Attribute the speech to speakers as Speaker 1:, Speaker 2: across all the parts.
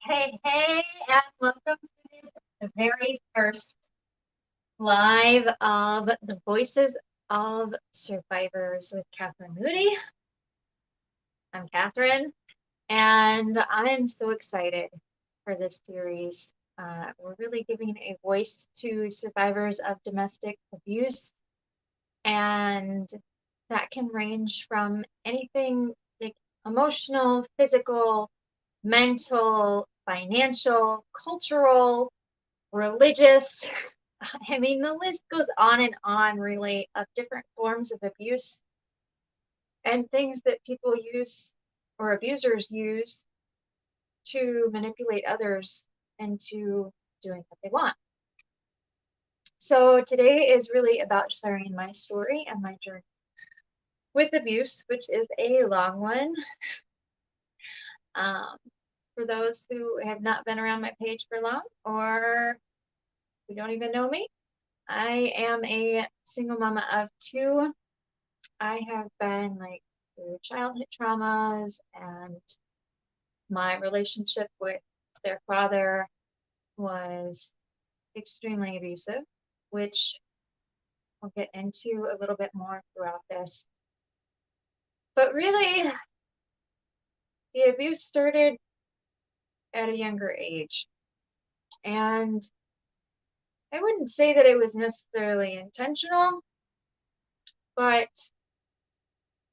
Speaker 1: Hey, and welcome to the very first live of the Voices of Survivors with Kathryn Moody. I'm Kathryn, and I'm so excited for this series. We're really giving a voice to survivors of domestic abuse, and that can range from anything like emotional, physical, mental, financial, cultural, religious. I mean, the list goes on and on, really, of different forms of abuse and things that people use or abusers use to manipulate others into doing what they want. So today is really about sharing my story and my journey with abuse, which is a long one. Um, for those who have not been around my page for long or who don't even know me, I am a single mama of two. I have been like through childhood traumas, and my relationship with their father was extremely abusive, which we'll get into a little bit more throughout this. But really, the abuse started at a younger age. And I wouldn't say that it was necessarily intentional, but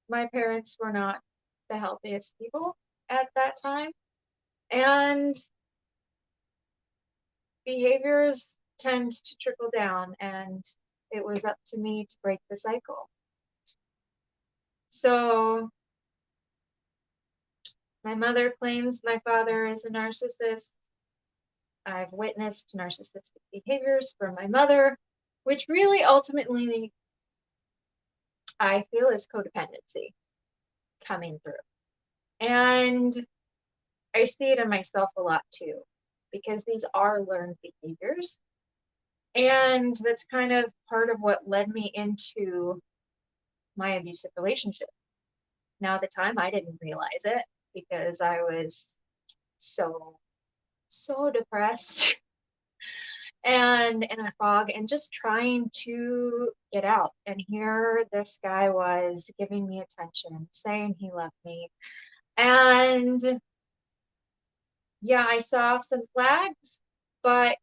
Speaker 1: my parents were not the healthiest people at that time. And behaviors tend to trickle down, and it was up to me to break the cycle. So my mother claims my father is a narcissist. I've witnessed narcissistic behaviors from my mother, which really ultimately I feel is codependency coming through. And I see it in myself a lot too, because these are learned behaviors. And that's kind of part of what led me into my abusive relationship. Now, at the time, I didn't realize it because I was so depressed and in a fog and just trying to get out. And here this guy was giving me attention, saying he loved me. And yeah, I saw some flags, but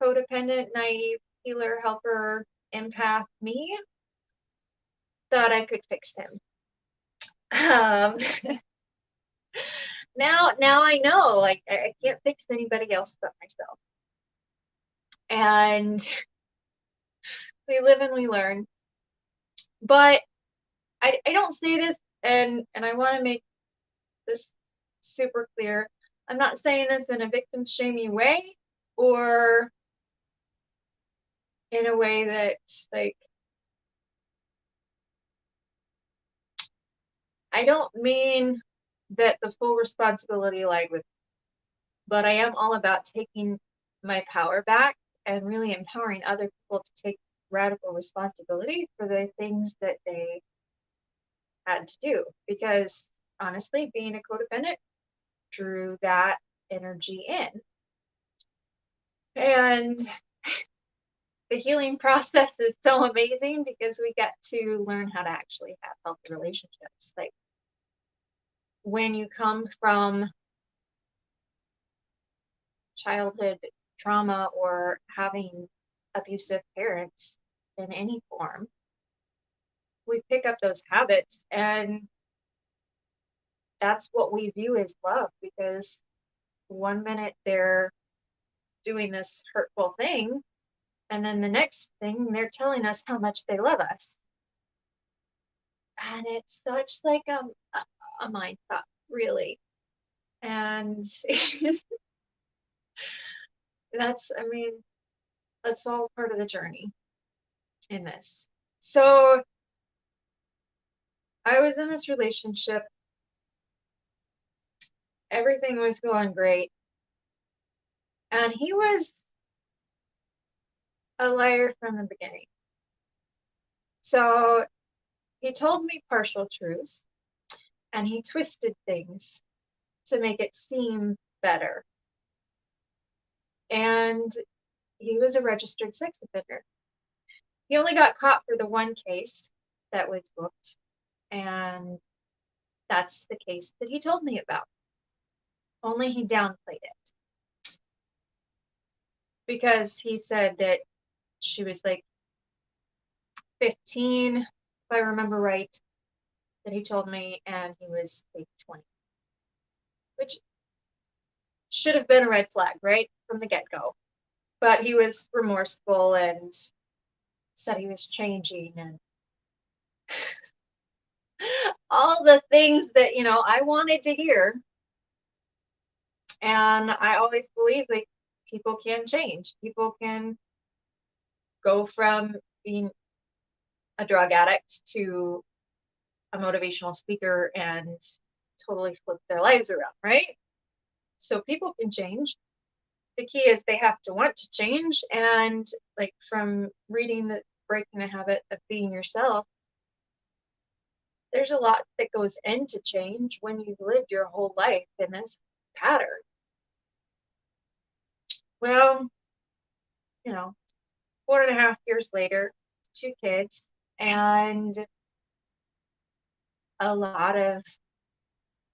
Speaker 1: codependent, naive, healer, helper, empath me thought I could fix him. Um, now I know, like, I can't fix anybody else but myself. And we live and we learn. But I don't say this, and I want to make this super clear. I'm not saying this in a victim shaming way or in a way that, like, I don't mean that the full responsibility lied with me, but I am all about taking my power back and really empowering other people to take radical responsibility for the things that they had to do. Because honestly, being a codependent drew that energy in. And the healing process is so amazing because we get to learn how to actually have healthy relationships. Like, when you come from childhood trauma or having abusive parents in any form, we pick up those habits, and that's what we view as love, because one minute they're doing this hurtful thing, and then the next thing they're telling us how much they love us. And it's such like a mind fuck, really. And I mean, that's all part of the journey in this. So I was in this relationship, everything was going great, and he was a liar from the beginning. So he told me partial truths, and he twisted things to make it seem better. And he was a registered sex offender. He only got caught for the one case that was booked, and that's the case that he told me about. Only he downplayed it because he said that she was like 15, if I remember right, that he told me, and he was like 20, which should have been a red flag, right, from the get-go. But he was remorseful and said he was changing and all the things that, I wanted to hear. And I always believe that people can change. People can go from being a drug addict to a motivational speaker and totally flip their lives around, right? So people can change. The key is they have to want to change. And like from reading the Breaking the Habit of Being Yourself, there's a lot that goes into change when you've lived your whole life in this pattern. Well, 4.5 years later, 2 kids, and a lot of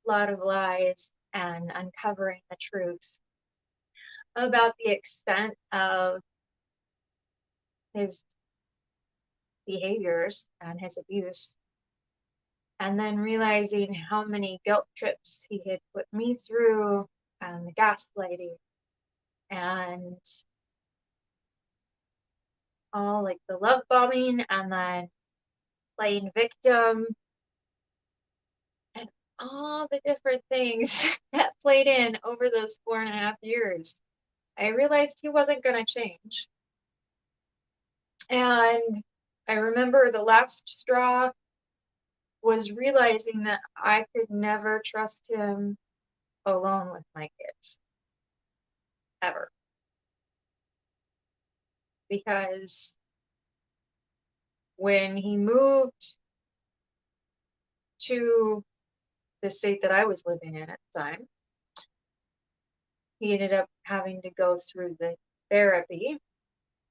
Speaker 1: lies and uncovering the truth about the extent of his behaviors and his abuse, and then realizing how many guilt trips he had put me through, and the gaslighting, and all like the love bombing, and then playing victim, and all the different things that played in over those 4.5 years. I realized he wasn't going to change. And I remember the last straw was realizing that I could never trust him alone with my kids. Ever. Because when he moved to the state that I was living in at the time, he ended up having to go through the therapy,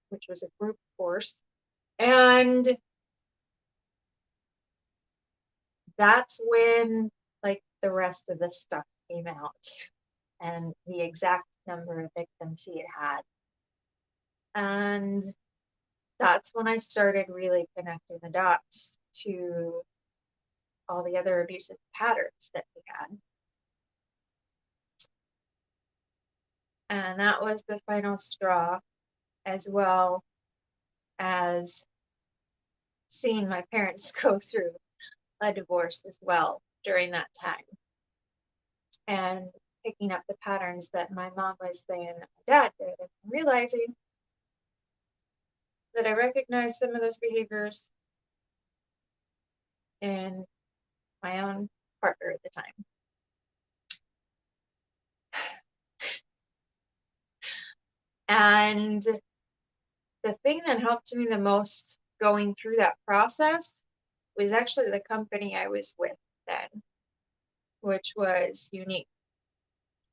Speaker 1: which was a group course. And that's when like the rest of the stuff came out and the exact number of victims he had. And that's when I started really connecting the dots to all the other abusive patterns that he had. And that was the final straw, as well as seeing my parents go through a divorce as well during that time. And picking up the patterns that my mom was saying that my dad did, and realizing that I recognized some of those behaviors in my own partner at the time. And the thing that helped me the most going through that process was actually the company I was with then, which was Unique.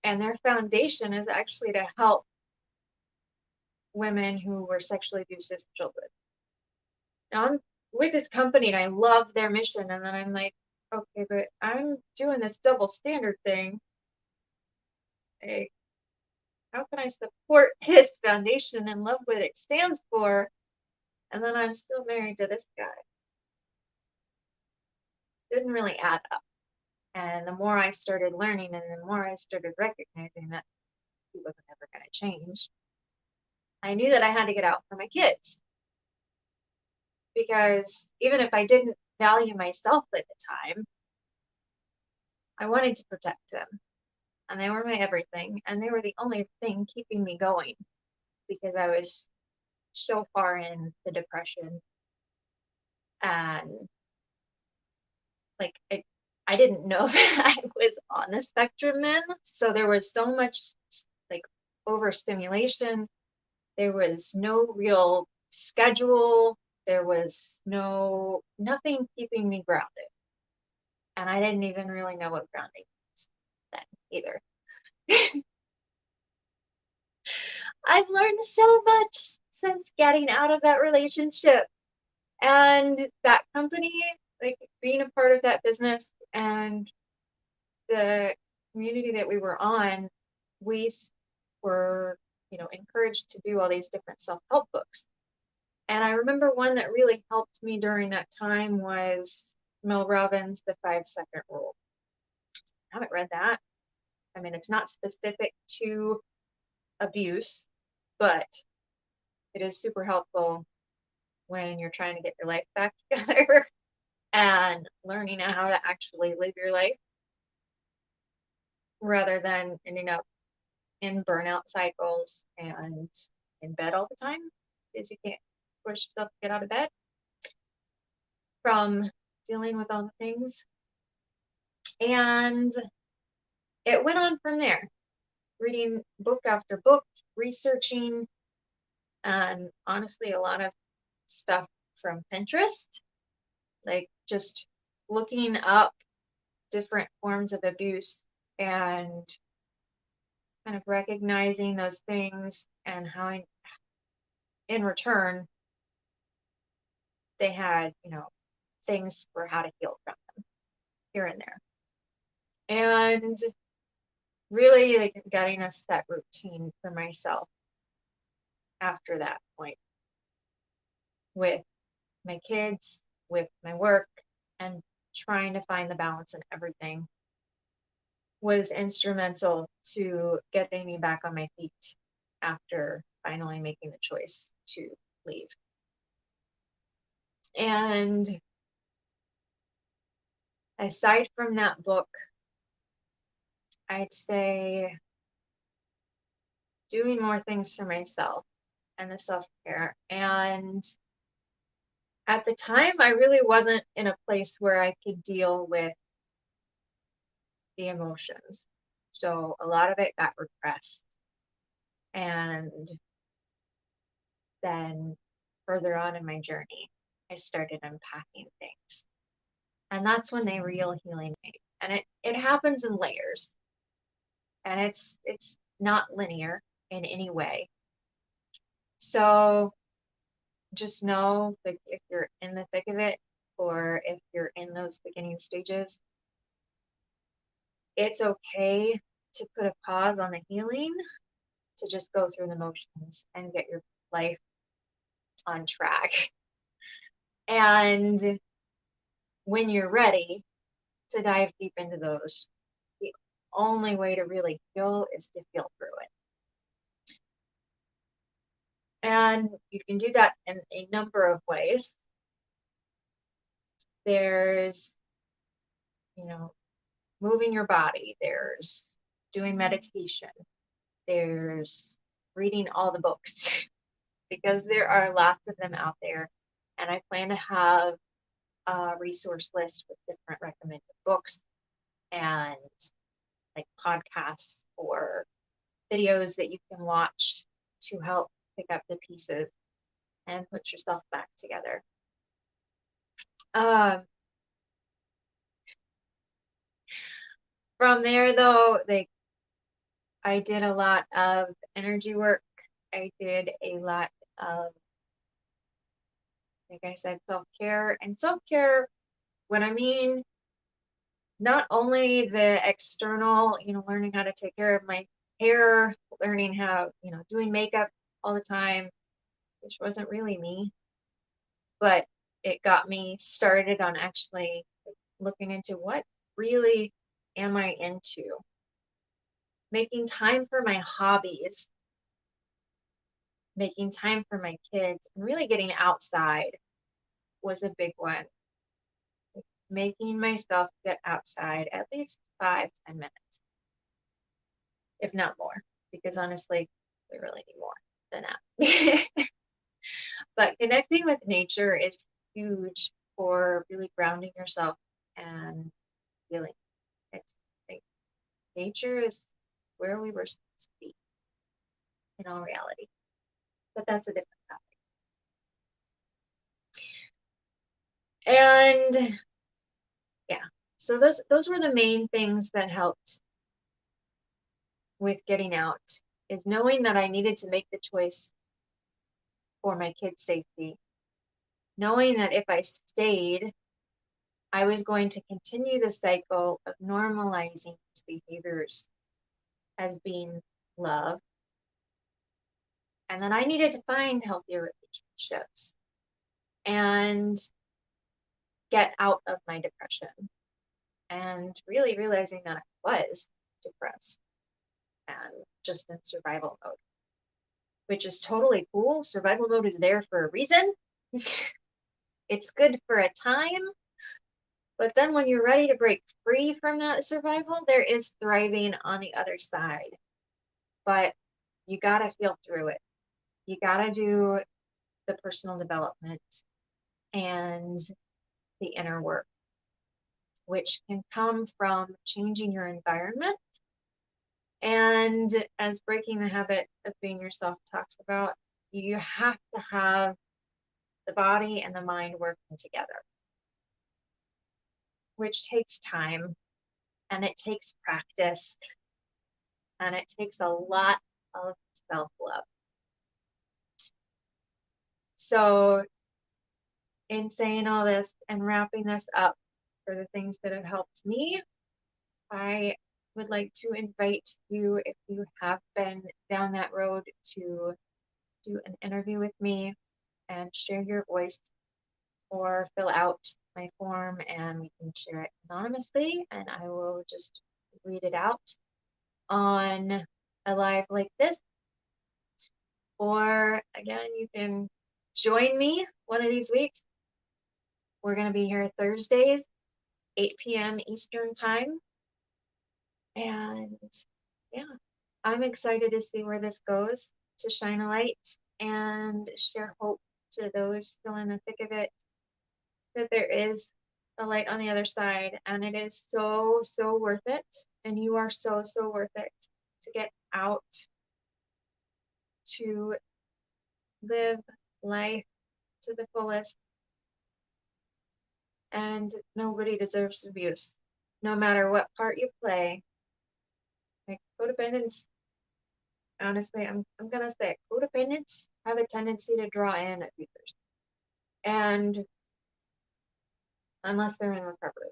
Speaker 1: And their foundation is actually to help women who were sexually abused as children. Now I'm with this company and I love their mission, and then I'm like, okay, but I'm doing this double standard thing. Like, how can I support this foundation and love what it stands for, and then I'm still married to this guy? Didn't really add up. And the more I started learning and the more I started recognizing that he wasn't ever going to change, I knew that I had to get out for my kids. Because even if I didn't value myself at the time, I wanted to protect them. And they were my everything. And they were the only thing keeping me going, because I was so far in the depression. And like, I didn't know that I was on the spectrum then. So there was so much like overstimulation. There was no real schedule. There was nothing keeping me grounded. And I didn't even really know what grounding was then either. I've learned so much since getting out of that relationship. And that company, like being a part of that business and the community that we were on, we were, encouraged to do all these different self-help books. And I remember one that really helped me during that time was Mel Robbins' The 5-Second Rule. I haven't read that. I mean, it's not specific to abuse, but it is super helpful when you're trying to get your life back together and learning how to actually live your life rather than ending up in burnout cycles and in bed all the time because you can't push yourself to get out of bed from dealing with all the things. And it went on from there, reading book after book, researching, and honestly, a lot of stuff from Pinterest, like just looking up different forms of abuse and kind of recognizing those things and how in return they had, things for how to heal from them here and there. And really like getting a set routine for myself after that point with my kids, with my work, and trying to find the balance in everything was instrumental to getting me back on my feet after finally making the choice to leave. And aside from that book, I'd say doing more things for myself and the self-care. And at the time, I really wasn't in a place where I could deal with the emotions. So a lot of it got repressed. And then further on in my journey, I started unpacking things. And that's when the real healing came. And it happens in layers. And it's not linear in any way. So just know that if you're in the thick of it, or if you're in those beginning stages, it's okay to put a pause on the healing, to just go through the motions and get your life on track. And when you're ready to dive deep into those, the only way to really heal is to feel through it. And you can do that in a number of ways. There's, moving your body, there's doing meditation, there's reading all the books because there are lots of them out there. And I plan to have a resource list with different recommended books and like podcasts or videos that you can watch to help pick up the pieces and put yourself back together. From there, though, I did a lot of energy work. I did a lot of, like I said, self-care. And self-care, what I mean, not only the external, learning how to take care of my hair, learning how, doing makeup all the time, which wasn't really me, but it got me started on actually looking into what really am I into. Making time for my hobbies, making time for my kids, and really getting outside was a big one. Making myself get outside at least 5-10 minutes, if not more, because honestly, we really need more than that. But connecting with nature is huge for really grounding yourself and healing. It's like nature is where we were supposed to be in all reality. But that's a different topic. And yeah, so those were the main things that helped with getting out is knowing that I needed to make the choice for my kids' safety, knowing that if I stayed, I was going to continue the cycle of normalizing these behaviors as being love. And then I needed to find healthier relationships and get out of my depression. And really realizing that I was depressed and just in survival mode, which is totally cool. Survival mode is there for a reason. It's good for a time, but then when you're ready to break free from that survival, there is thriving on the other side. But you got to feel through it. You got to do the personal development and the inner work, which can come from changing your environment. And as Breaking the Habit of Being Yourself talks about, you have to have the body and the mind working together, which takes time and it takes practice and it takes a lot of self-love. So in saying all this and wrapping this up for the things that have helped me, I would like to invite you, if you have been down that road, to do an interview with me and share your voice, or fill out my form and we can share it anonymously and I will just read it out on a live like this. Or again, you can join me one of these weeks. We're going to be here Thursdays, 8 p.m. Eastern time. And yeah, I'm excited to see where this goes, to shine a light and share hope to those still in the thick of it, that there is a light on the other side, and it is so, so worth it. And you are so, so worth it to get out, to live life to the fullest. And nobody deserves abuse, no matter what part you play. Like codependence, honestly, I'm gonna say codependents have a tendency to draw in abusers, and unless they're in recovery.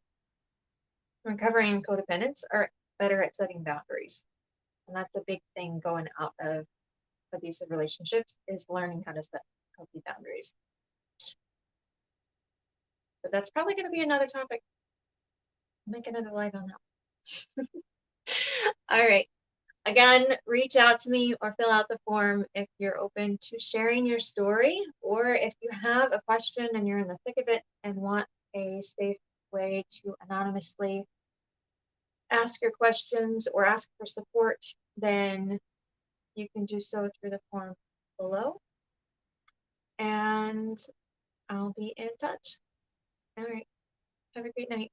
Speaker 1: Recovering codependents are better at setting boundaries, and that's a big thing going out of abusive relationships, is learning how to set healthy boundaries. But that's probably going to be another topic. I'll make another live on that. All right. Again, reach out to me or fill out the form if you're open to sharing your story, or if you have a question and you're in the thick of it and want a safe way to anonymously ask your questions or ask for support, then you can do so through the form below. And I'll be in touch. All right. Have a great night.